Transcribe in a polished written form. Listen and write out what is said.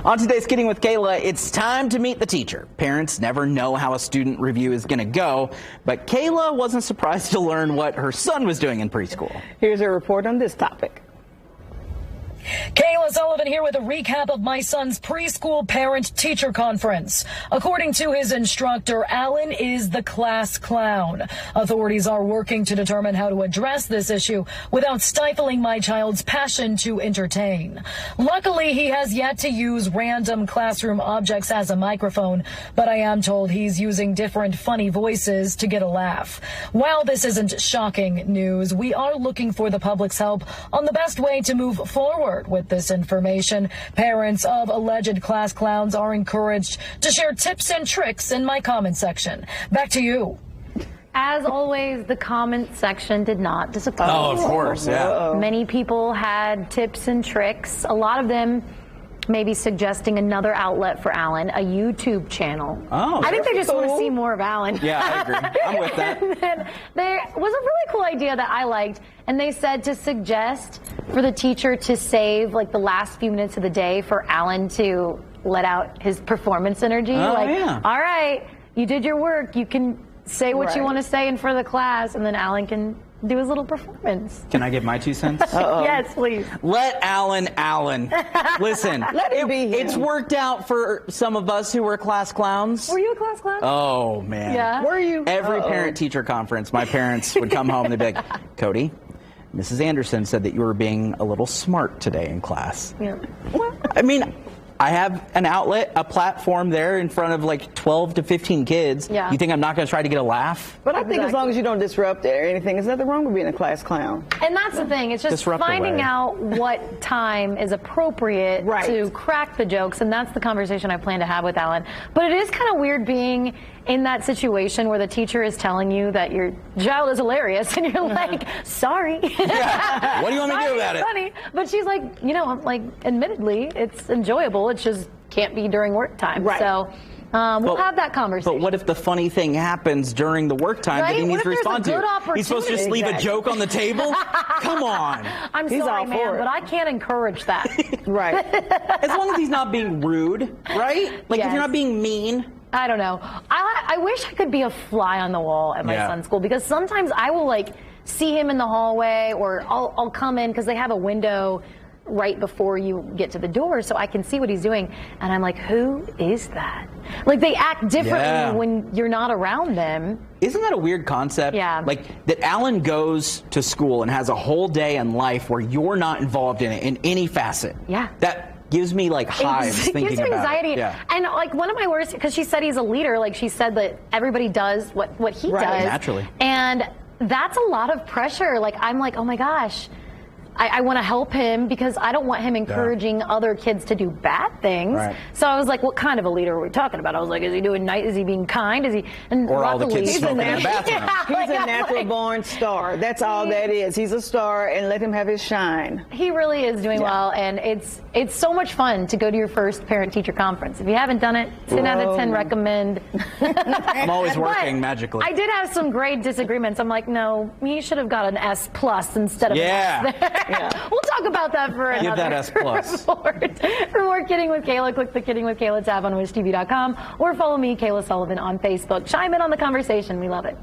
On today's Kidding with Kayla, it's time to meet the teacher. Parents never know how a student review is going to go, but Kayla wasn't surprised to learn what her son was doing in preschool. Here's a report on this topic. Kayla Sullivan here with a recap of my son's preschool parent-teacher conference. According to his instructor, Alan is the class clown. Authorities are working to determine how to address this issue without stifling my child's passion to entertain. Luckily, he has yet to use random classroom objects as a microphone, but I am told he's using different funny voices to get a laugh. While this isn't shocking news, we are looking for the public's help on the best way to move forward with this information. Parents of alleged class clowns are encouraged to share tips and tricks in my comment section. Back to you. As always, the comment section did not disappoint. Oh, of course, yeah. Many people had tips and tricks. A lot of them maybe suggesting another outlet for Alan, a YouTube channel. Oh, I think they just want to see more of Alan. Yeah, I agree. I'm with that. And then there was a really cool idea that I liked, and they said to suggest for the teacher to save like the last few minutes of the day for Alan to let out his performance energy. Oh, like, yeah. All right, you did your work. You can say what you want to say in front of the class, and then Alan can do his little performance. Can I give my 2 cents? Yes, please. Let Alan. Listen, Let him be him. It's worked out for some of us who were class clowns. Were you a class clown? Oh, man. Yeah. Were you? Every parent-teacher conference, my parents would come home and they'd be like, Cody, Mrs. Anderson said that you were being a little smart today in class. Yeah. I mean, I have an outlet, a platform there in front of like 12 to 15 kids. Yeah. You think I'm not going to try to get a laugh? But I think as long as you don't disrupt it or anything, there's nothing wrong with being a class clown. And that's the thing. It's just Disrupt finding away. out what time is appropriate to crack the jokes, and that's the conversation I plan to have with Alan. But it is kind of weird being in that situation where the teacher is telling you that your child is hilarious, and you're like, sorry. Yeah. What do you want me to do about it? Funny. But she's like, you know, like, admittedly, it's enjoyable. It just can't be during work time. Right. So we'll have that conversation. But what if the funny thing happens during the work time that he needs to respond to? He's supposed to just leave a joke on the table? Come on. I'm sorry, man, but I can't encourage that. Right. As long as he's not being rude, right? Like if you're not being mean. I don't know. I wish I could be a fly on the wall at my son's school, because sometimes I will like see him in the hallway, or I'll come in because they have a window right before you get to the door so I can see what he's doing, and I'm like, who is that? Like, they act differently when you're not around them. Isn't that a weird concept? Yeah. Like that Alan goes to school and has a whole day in life where you're not involved in it in any facet. Yeah. That gives me like hives thinking gives me about anxiety. it. Yeah. And like one of my worst, because she said he's a leader, like she said that everybody does what he does. Naturally. And that's a lot of pressure. Like, I'm like, oh my gosh, I want to help him because I don't want him encouraging other kids to do bad things. Right. So I was like, what kind of a leader are we talking about? I was like, is he doing nice? Is he being kind? Is he? And or all the luckily, kids smoking in the bathroom. He's a natural born star. That's all that is. He's a star, and let him have his shine. He really is doing well, and it's so much fun to go to your first parent-teacher conference. If you haven't done it, 10 out of 10 recommend. I'm always working But magically. I did have some grade disagreements. I'm like, no, he should have got an S+ instead of an S there. We'll talk about that for another Give that S+. report. For more Kidding with Kayla, click the Kidding with Kayla tab on WishTV.com, or follow me, Kayla Sullivan, on Facebook. Chime in on the conversation. We love it.